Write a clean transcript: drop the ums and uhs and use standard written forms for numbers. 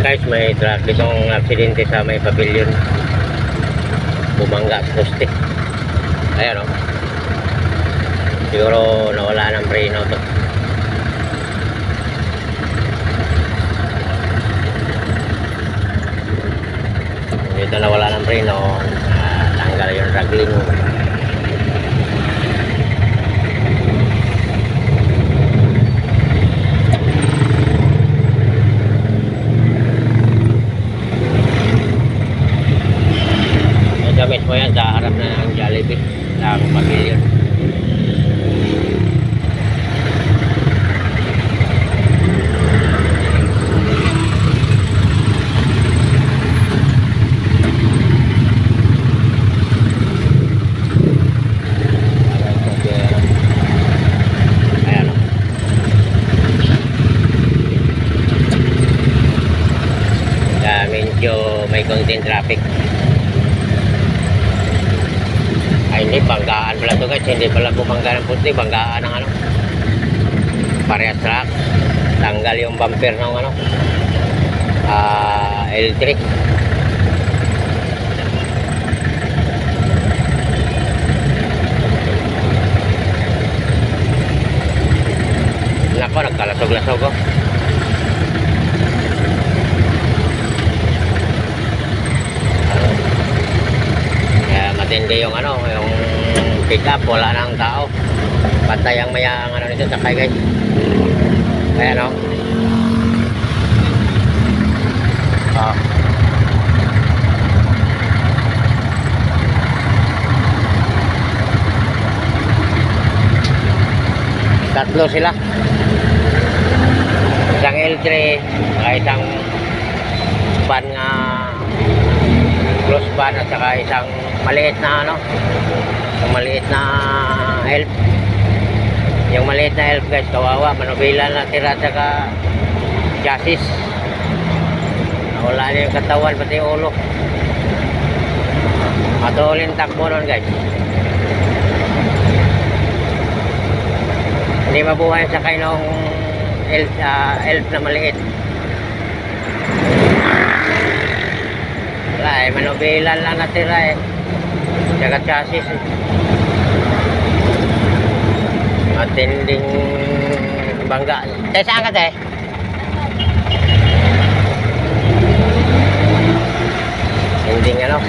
Guys, may truck ditong aksidente sa may pavilion. Bumangga sa poste. Ayan o. Siguro nawala ng preno to. Dito nawala ng preno. Tanggal yung ragling. Gamit mo yan sa harap na ng Jollibee ng pavilion. Ayan o. Medyo may konting traffic. Ay, hindi, banggaan pala ito guys. Hindi pala bumangga ng puti. Banggaan ng ano, parehas truck. Tanggal yung bumper ng ano, electric. Nako, nagkalasog-lasog oh. Matindi yung ano, yung pick up, wala nang tao. Patay ang mayang ano nito, sakay guys. Ayan o. Tatlo sila. Isang L3, isang van nga close van at saka isang maliit na ano, yung maliit na help. Yung maliit na help guys, kawawa, manubila na tira at saka chassis. Wala na yung katawan, pati ulo. Matulin takbo nun guys. Hindi mabuhay sa kayo ng help na maliit. Wala eh, manubilan lang natira eh. Jaga chassis eh. Matinding bangga. Saan ka te? Tinding ano?